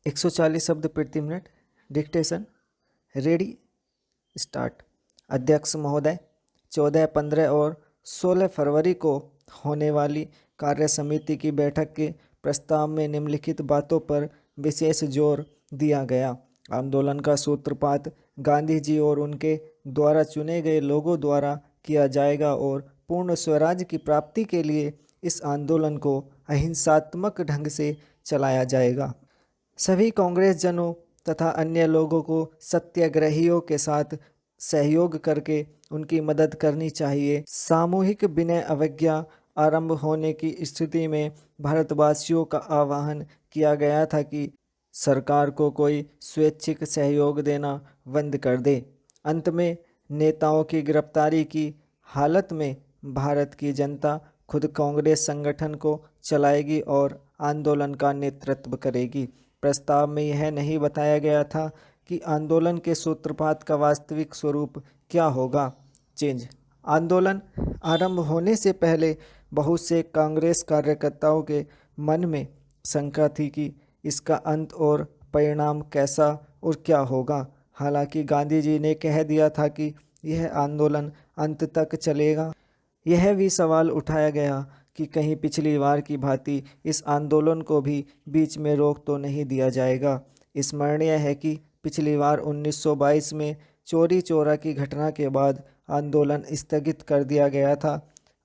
140 शब्द प्रति minute. Dictation ready start. अध्यक्ष महोदय, 14, 15 और 16 फरवरी को होने वाली कार्य समिति की बैठक के प्रस्ताव में निम्नलिखित बातों पर विशेष जोर दिया गया। आंदोलन का सूत्रपात गांधी जी और उनके द्वारा चुने गए लोगों द्वारा किया जाएगा और पूर्ण स्वराज की प्राप्ति के लिए इस आंदोलन को अहिंसात्मक ढंग से चलाया जाएगा। सभी कांग्रेस जनों तथा अन्य लोगों को सत्याग्रहियों के साथ सहयोग करके उनकी मदद करनी चाहिए। सामूहिक विनय अवज्ञा आरंभ होने की स्थिति में भारतवासियों का आह्वान किया गया था कि सरकार को कोई स्वैच्छिक सहयोग देना बंद कर दे। अंत में नेताओं की गिरफ्तारी की हालत में भारत की जनता खुद कांग्रेस संगठन को चलाएगी और आंदोलन का नेतृत्व करेगी। प्रस्ताव में यह नहीं बताया गया था कि आंदोलन के सूत्रपात का वास्तविक स्वरूप क्या होगा। चेंज। आंदोलन आरंभ होने से पहले बहुत से कांग्रेस कार्यकर्ताओं के मन में शंका थी कि इसका अंत और परिणाम कैसा और क्या होगा। हालांकि गांधी जी ने कह दिया था कि यह आंदोलन अंत तक चलेगा। यह भी सवाल उठाया गया कि कहीं पिछली बार की भांति इस आंदोलन को भी बीच में रोक तो नहीं दिया जाएगा। स्मरणीय है कि पिछली बार 1922 में चोरी चोरा की घटना के बाद आंदोलन स्थगित कर दिया गया था।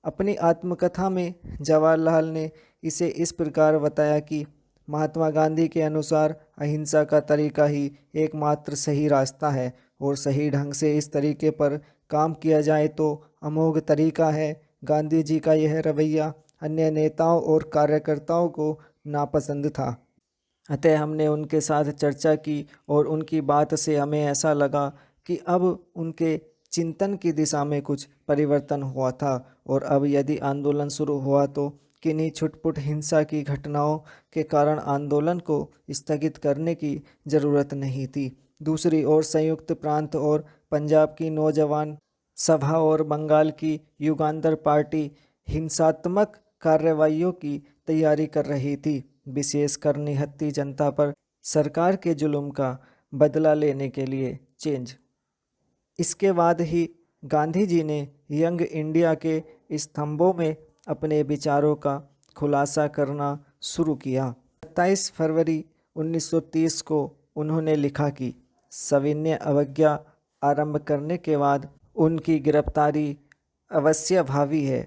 अपनी आत्मकथा में जवाहरलाल ने इसे इस प्रकार बताया कि महात्मा गांधी के अनुसार अहिंसा का तरीका ही एकमात्र सही रास्ता है और सही ढंग से इस तरीके पर काम किया जाए तो अमोघ तरीका है। गांधी जी का यह रवैया अन्य नेताओं और कार्यकर्ताओं को नापसंद था। अतः हमने उनके साथ चर्चा की और उनकी बात से हमें ऐसा लगा कि अब उनके चिंतन की दिशा में कुछ परिवर्तन हुआ था और अब यदि आंदोलन शुरू हुआ तो किन्हीं छुटपुट हिंसा की घटनाओं के कारण आंदोलन को स्थगित करने की जरूरत नहीं थी। दूसरी ओर संयुक्त प्रांत और पंजाब की नौजवान सभा और बंगाल की युगांतर पार्टी हिंसात्मक कार्रवाइयों की तैयारी कर रही थी, विशेषकर निहत्थी जनता पर सरकार के जुल्म का बदला लेने के लिए। चेंज। इसके बाद ही गांधी जी ने यंग इंडिया के स्तंभों में अपने विचारों का खुलासा करना शुरू किया। 27 फरवरी 1930 को उन्होंने लिखा कि सविनय अवज्ञा आरंभ करने के बाद उनकी गिरफ्तारी अवश्यभावी है।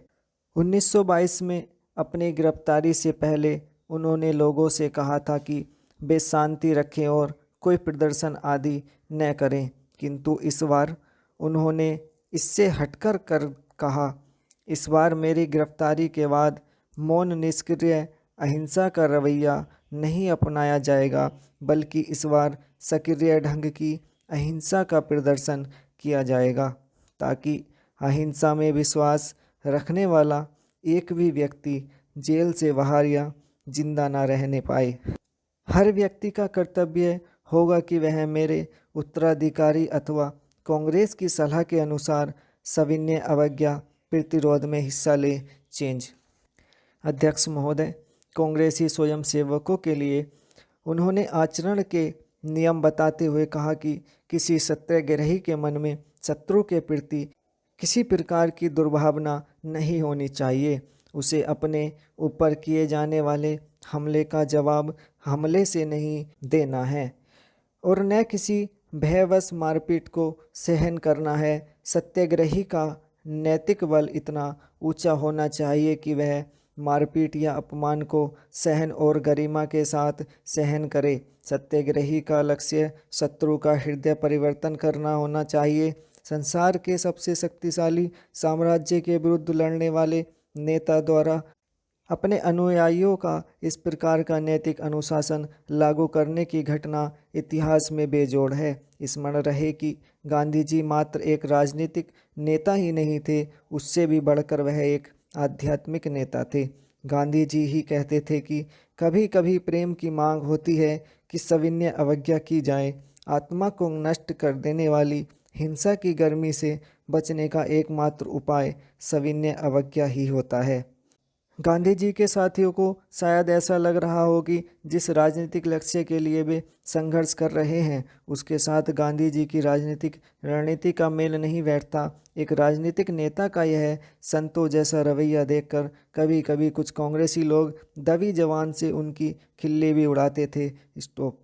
1922 में अपनी गिरफ्तारी से पहले उन्होंने लोगों से कहा था कि वे शांति रखें और कोई प्रदर्शन आदि न करें, किंतु इस बार उन्होंने इससे हटकर कर कहा, इस बार मेरी गिरफ्तारी के बाद मौन निष्क्रिय अहिंसा का रवैया नहीं अपनाया जाएगा, बल्कि इस बार सक्रिय ढंग की अहिंसा का प्रदर्शन किया जाएगा, ताकि अहिंसा में विश्वास रखने वाला एक भी व्यक्ति जेल से बाहर या जिंदा ना रहने पाए। हर व्यक्ति का कर्तव्य होगा कि वह मेरे उत्तराधिकारी अथवा कांग्रेस की सलाह के अनुसार सविनय अवज्ञा प्रतिरोध में हिस्सा ले। चेंज। अध्यक्ष महोदय, कांग्रेसी स्वयंसेवकों के लिए उन्होंने आचरण के नियम बताते हुए कहा कि किसी सत्याग्रही के मन में शत्रु के प्रति किसी प्रकार की दुर्भावना नहीं होनी चाहिए। उसे अपने ऊपर किए जाने वाले हमले का जवाब हमले से नहीं देना है और न किसी भयवश मारपीट को सहन करना है। सत्याग्रही का नैतिक बल इतना ऊंचा होना चाहिए कि वह मारपीट या अपमान को सहन और गरिमा के साथ सहन करे। सत्याग्रही का लक्ष्य शत्रु का हृदय परिवर्तन करना होना चाहिए। संसार के सबसे शक्तिशाली साम्राज्य के विरुद्ध लड़ने वाले नेता द्वारा अपने अनुयायियों का इस प्रकार का नैतिक अनुशासन लागू करने की घटना इतिहास में बेजोड़ है। स्मरण रहे कि गांधी जी मात्र एक राजनीतिक नेता ही नहीं थे, उससे भी बढ़कर वह एक आध्यात्मिक नेता थे। गांधी जी ही कहते थे कि कभी कभी प्रेम की मांग होती है कि सविनय अवज्ञा की जाए। आत्मा को नष्ट कर देने वाली हिंसा की गर्मी से बचने का एकमात्र उपाय सविनय अवज्ञा ही होता है। गांधी जी के साथियों को शायद ऐसा लग रहा हो कि जिस राजनीतिक लक्ष्य के लिए वे संघर्ष कर रहे हैं उसके साथ गांधी जी की राजनीतिक रणनीति का मेल नहीं बैठता। एक राजनीतिक नेता का यह संतों जैसा रवैया देखकर कभी कभी कुछ कांग्रेसी लोग दबी जबान से उनकी खिल्ली भी उड़ाते थे। स्टॉप।